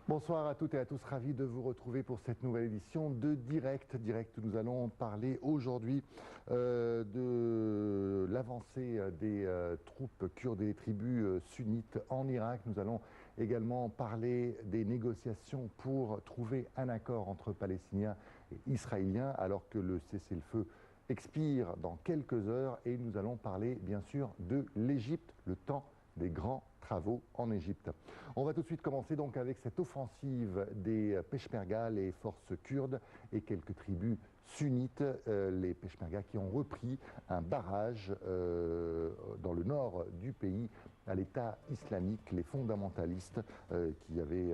Bonsoir à toutes et à tous, ravi de vous retrouver pour cette nouvelle édition de Direct. Nous allons parler aujourd'hui de l'avancée des troupes kurdes et des tribus sunnites en Irak. Nous allons également parler des négociations pour trouver un accord entre Palestiniens et Israéliens alors que le cessez-le-feu expire dans quelques heures. Et nous allons parler bien sûr de l'Égypte, le temps des grands travaux en Égypte. On va tout de suite commencer donc avec cette offensive des Peshmerga, les forces kurdes et quelques tribus sunnites, les Peshmerga qui ont repris un barrage dans le nord du pays à l'État islamique, les fondamentalistes qui avaient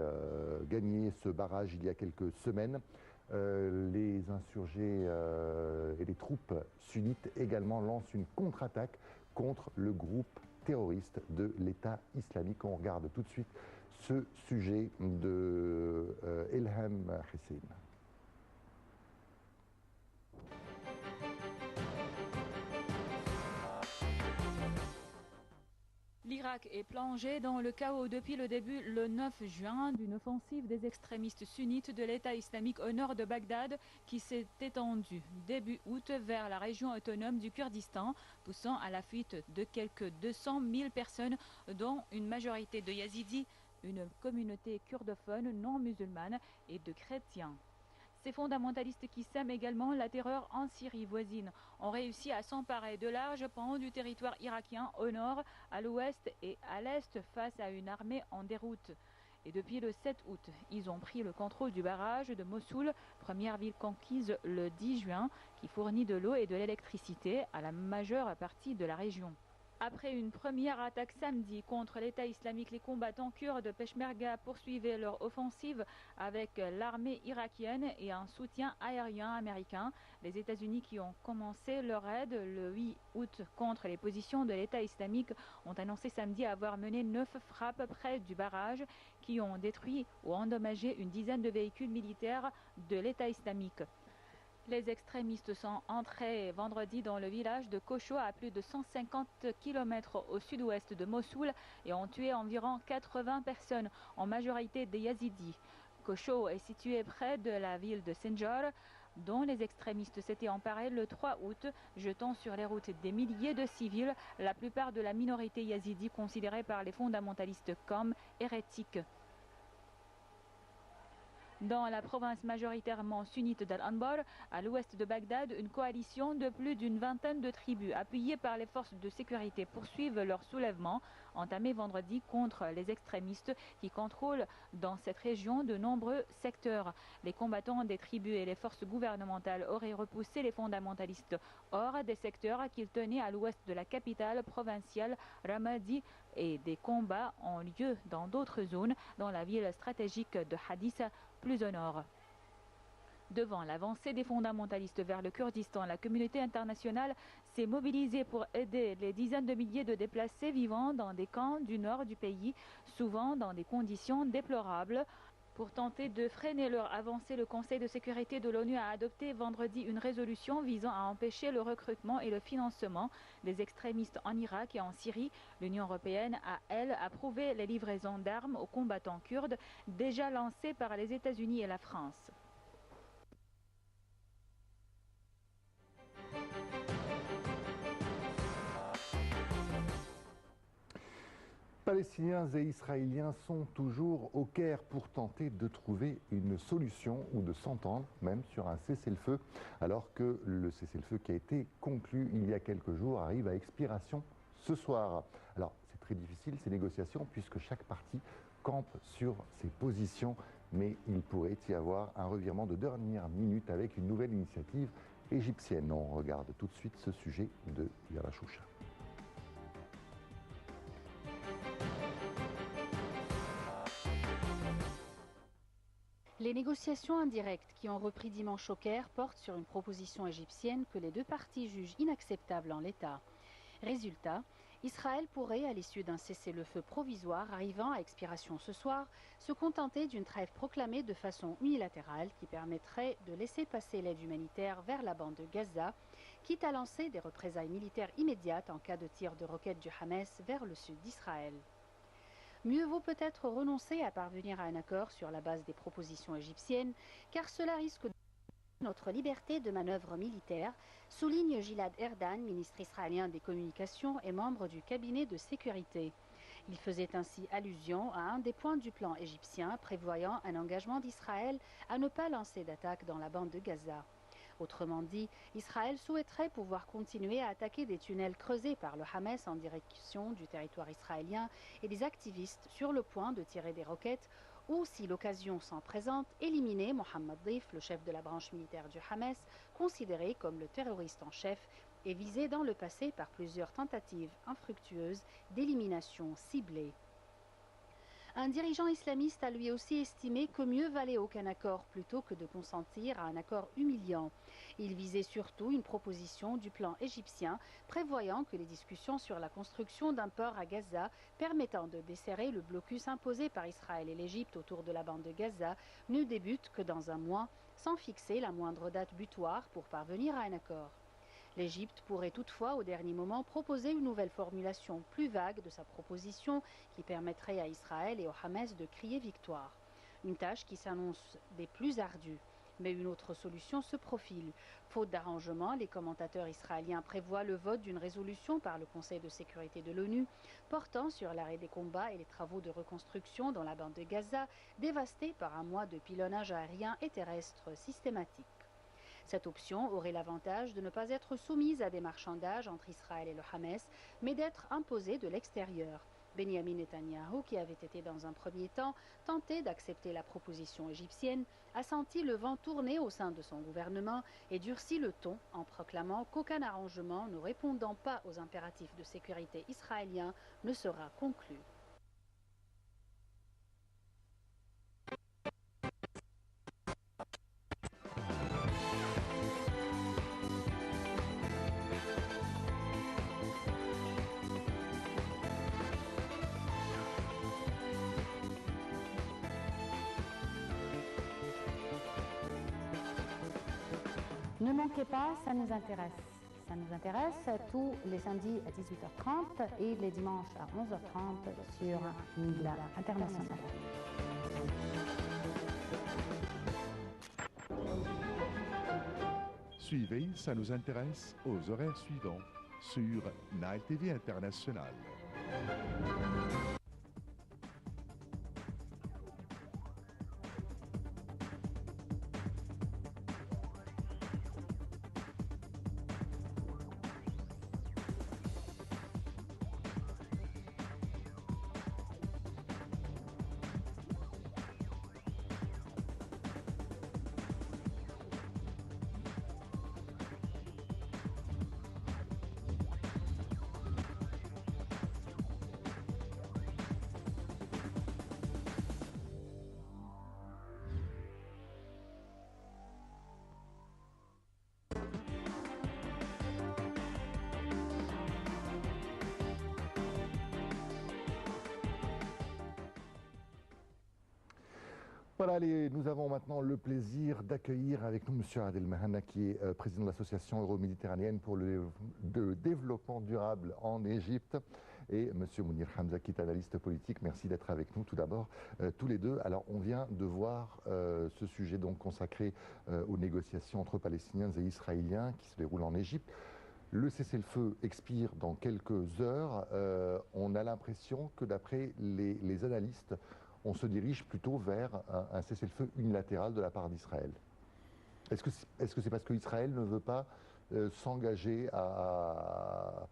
gagné ce barrage il y a quelques semaines. Les insurgés et les troupes sunnites également lancent une contre-attaque contre le groupe terroriste de l'État islamique. On regarde tout de suite ce sujet de Elham Hussein. L'Irak est plongé dans le chaos depuis le début, le 9 juin, d'une offensive des extrémistes sunnites de l'État islamique au nord de Bagdad qui s'est étendue début août vers la région autonome du Kurdistan, poussant à la fuite de quelques 200 000 personnes, dont une majorité de yazidis, une communauté kurdophone non musulmane et de chrétiens. Ces fondamentalistes qui sèment également la terreur en Syrie voisine ont réussi à s'emparer de larges pans du territoire irakien au nord, à l'ouest et à l'est face à une armée en déroute. Et depuis le 7 août, ils ont pris le contrôle du barrage de Mossoul, première ville conquise le 10 juin, qui fournit de l'eau et de l'électricité à la majeure partie de la région. Après une première attaque samedi contre l'État islamique, les combattants kurdes Peshmerga poursuivaient leur offensive avec l'armée irakienne et un soutien aérien américain. Les États-Unis, qui ont commencé leur aide le 8 août contre les positions de l'État islamique, ont annoncé samedi avoir mené 9 frappes près du barrage qui ont détruit ou endommagé une dizaine de véhicules militaires de l'État islamique. Les extrémistes sont entrés vendredi dans le village de Kocho, à plus de 150 km au sud-ouest de Mossoul, et ont tué environ 80 personnes, en majorité des yazidis. Kocho est situé près de la ville de Sinjar, dont les extrémistes s'étaient emparés le 3 août, jetant sur les routes des milliers de civils, la plupart de la minorité yazidi considérée par les fondamentalistes comme hérétiques. Dans la province majoritairement sunnite d'Al-Anbar, à l'ouest de Bagdad, une coalition de plus d'une vingtaine de tribus appuyées par les forces de sécurité poursuivent leur soulèvement, entamé vendredi contre les extrémistes qui contrôlent dans cette région de nombreux secteurs. Les combattants des tribus et les forces gouvernementales auraient repoussé les fondamentalistes hors des secteurs qu'ils tenaient à l'ouest de la capitale provinciale Ramadi, et des combats ont lieu dans d'autres zones, dans la ville stratégique de Haditha, plus au nord. Devant l'avancée des fondamentalistes vers le Kurdistan, la communauté internationale s'est mobilisée pour aider les dizaines de milliers de déplacés vivant dans des camps du nord du pays, souvent dans des conditions déplorables. Pour tenter de freiner leur avancée, le Conseil de sécurité de l'ONU a adopté vendredi une résolution visant à empêcher le recrutement et le financement des extrémistes en Irak et en Syrie. L'Union européenne a, elle, approuvé les livraisons d'armes aux combattants kurdes déjà lancées par les États-Unis et la France. Palestiniens et Israéliens sont toujours au Caire pour tenter de trouver une solution ou de s'entendre même sur un cessez-le-feu, alors que le cessez-le-feu qui a été conclu il y a quelques jours arrive à expiration ce soir. Alors c'est très difficile ces négociations puisque chaque partie campe sur ses positions, mais il pourrait y avoir un revirement de dernière minute avec une nouvelle initiative égyptienne. On regarde tout de suite ce sujet de Yara Choucha. Les négociations indirectes qui ont repris dimanche au Caire portent sur une proposition égyptienne que les deux parties jugent inacceptable en l'état. Résultat, Israël pourrait, à l'issue d'un cessez-le-feu provisoire arrivant à expiration ce soir, se contenter d'une trêve proclamée de façon unilatérale qui permettrait de laisser passer l'aide humanitaire vers la bande de Gaza, quitte à lancer des représailles militaires immédiates en cas de tir de roquettes du Hamas vers le sud d'Israël. Mieux vaut peut-être renoncer à parvenir à un accord sur la base des propositions égyptiennes, car cela risque de notre liberté de manœuvre militaire, souligne Gilad Erdan, ministre israélien des Communications et membre du cabinet de sécurité. Il faisait ainsi allusion à un des points du plan égyptien prévoyant un engagement d'Israël à ne pas lancer d'attaque dans la bande de Gaza. Autrement dit, Israël souhaiterait pouvoir continuer à attaquer des tunnels creusés par le Hamas en direction du territoire israélien et des activistes sur le point de tirer des roquettes ou, si l'occasion s'en présente, éliminer Mohammed Deif, le chef de la branche militaire du Hamas, considéré comme le terroriste en chef et visé dans le passé par plusieurs tentatives infructueuses d'élimination ciblée. Un dirigeant islamiste a lui aussi estimé que mieux valait aucun accord plutôt que de consentir à un accord humiliant. Il visait surtout une proposition du plan égyptien prévoyant que les discussions sur la construction d'un port à Gaza permettant de desserrer le blocus imposé par Israël et l'Égypte autour de la bande de Gaza ne débutent que dans un mois, sans fixer la moindre date butoir pour parvenir à un accord. L'Égypte pourrait toutefois au dernier moment proposer une nouvelle formulation plus vague de sa proposition qui permettrait à Israël et au Hamas de crier victoire. Une tâche qui s'annonce des plus ardues. Mais une autre solution se profile. Faute d'arrangement, les commentateurs israéliens prévoient le vote d'une résolution par le Conseil de sécurité de l'ONU portant sur l'arrêt des combats et les travaux de reconstruction dans la bande de Gaza, dévastée par un mois de pilonnage aérien et terrestre systématique. Cette option aurait l'avantage de ne pas être soumise à des marchandages entre Israël et le Hamas, mais d'être imposée de l'extérieur. Benjamin Netanyahou, qui avait été dans un premier temps tenté d'accepter la proposition égyptienne, a senti le vent tourner au sein de son gouvernement et durci le ton en proclamant qu'aucun arrangement ne répondant pas aux impératifs de sécurité israéliens ne sera conclu. Ne manquez pas, ça nous intéresse. Ça nous intéresse tous les samedis à 18h30 et les dimanches à 11h30 sur Mila International. Suivez, ça nous intéresse aux horaires suivants sur Nile TV International. Voilà, nous avons maintenant le plaisir d'accueillir avec nous M. Adel Mahana, qui est président de l'association euro-méditerranéenne pour le développement durable en Égypte, et M. Mounir Hamza, qui est analyste politique. Merci d'être avec nous tout d'abord, tous les deux. Alors, on vient de voir ce sujet donc consacré aux négociations entre Palestiniens et Israéliens qui se déroulent en Égypte. Le cessez-le-feu expire dans quelques heures. On a l'impression que d'après les analystes, on se dirige plutôt vers un cessez-le-feu unilatéral de la part d'Israël. Est-ce que c'est parce qu'Israël ne veut pas s'engager à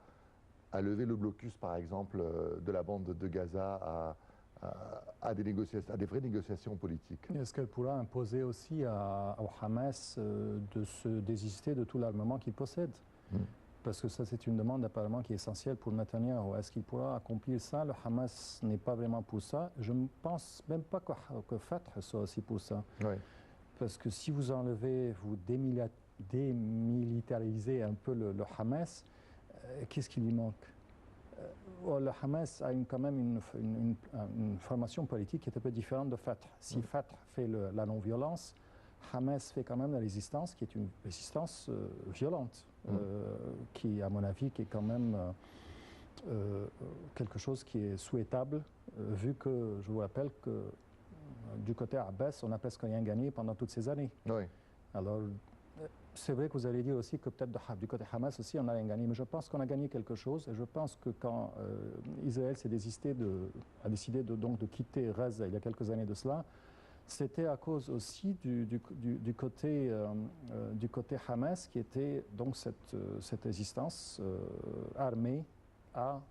lever le blocus, par exemple, de la bande de Gaza à des vraies négociations politiques? Est-ce qu'elle pourra imposer aussi au Hamas de se désister de tout l'armement qu'il possède? Parce que ça, c'est une demande apparemment qui est essentielle pour Netanyahou. Est-ce qu'il pourra accomplir ça? Le Hamas n'est pas vraiment pour ça. Je ne pense même pas que Fatah soit aussi pour ça. Oui. Parce que si vous enlevez, vous démilitarisez un peu le Hamas, qu'est-ce qui lui manque? Le Hamas a quand même une formation politique qui est un peu différente de Fatah. Si Fatah fait la non-violence, Hamas fait quand même la résistance, qui est une résistance violente, qui, à mon avis, qui est quand même quelque chose qui est souhaitable, vu que, je vous rappelle que du côté Abbas, on n'a presque rien gagné pendant toutes ces années. Oui. Alors, c'est vrai que vous allez dire aussi que peut-être du côté Hamas aussi, on n'a rien gagné, mais je pense qu'on a gagné quelque chose, et je pense que quand Israël s'est a décidé donc de quitter Gaza il y a quelques années de cela, c'était à cause aussi du côté Hamas, qui était donc cette résistance armée à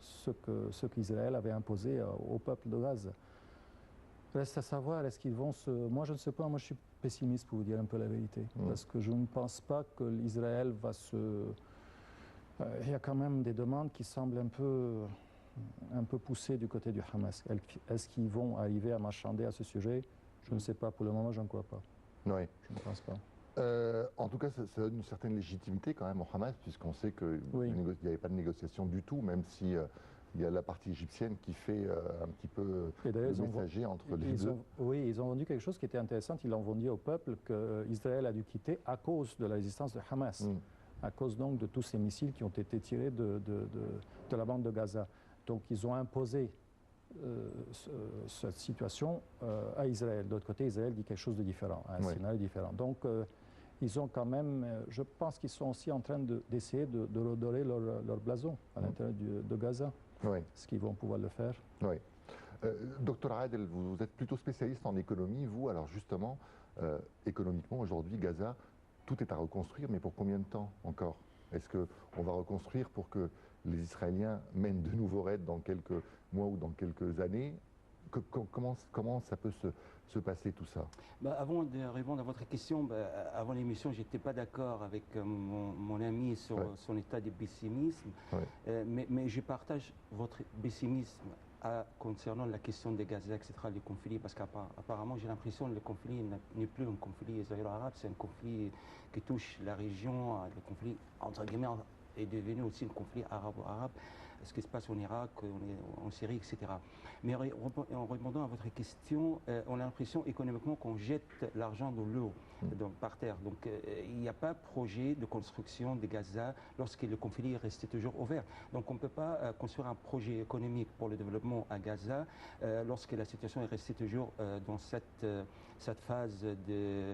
ce qu'Israël avait imposé au peuple de Gaza. Reste à savoir, est-ce qu'ils vont se... Moi, je ne sais pas, moi je suis pessimiste pour vous dire un peu la vérité, parce que je ne pense pas que l'Israël va se... Il y a quand même des demandes qui semblent un peu poussées du côté du Hamas. Est-ce qu'ils vont arriver à marchander à ce sujet? Je ne sais pas, pour le moment, je ne crois pas. Oui. Je ne pense pas. En tout cas, ça donne une certaine légitimité quand même au Hamas, puisqu'on sait qu'il n'y avait pas de négociation du tout, même si il y a la partie égyptienne qui fait un petit peu le messager entre les deux. Oui, ils ont vendu quelque chose qui était intéressant. Ils ont vendu au peuple qu'Israël a dû quitter à cause de la résistance de Hamas, à cause donc de tous ces missiles qui ont été tirés de la bande de Gaza. Donc ils ont imposé cette situation à Israël. De l'autre côté, Israël dit quelque chose de différent, un scénario différent. Donc ils ont quand même, je pense qu'ils sont aussi en train d'essayer de redorer leur blason à l'intérieur de Gaza. Oui. Est-ce qu'ils vont pouvoir le faire? Oui. Docteur Adel, vous êtes plutôt spécialiste en économie, vous. Alors justement, économiquement, aujourd'hui, Gaza, tout est à reconstruire, mais pour combien de temps encore? Est-ce qu'on va reconstruire pour que les Israéliens mènent de nouveaux raids dans quelques mois ou dans quelques années? Comment ça peut se passer tout ça? Avant de répondre à votre question, avant l'émission, je n'étais pas d'accord avec mon ami sur son état de pessimisme, mais je partage votre pessimisme concernant la question de Gaza, etc., les conflits, parce qu'apparemment j'ai l'impression que le conflit n'est plus un conflit israélo-arabe, c'est un conflit qui touche la région, le conflit entre guillemets est devenu aussi un conflit arabo-arabe, ce qui se passe en Irak, en Syrie, etc. Mais en répondant à votre question, on a l'impression économiquement qu'on jette l'argent dans l'eau, par terre. Donc il n'y a pas de projet de construction de Gaza lorsque le conflit est resté toujours ouvert. Donc on ne peut pas construire un projet économique pour le développement à Gaza lorsque la situation est restée toujours dans cette phase de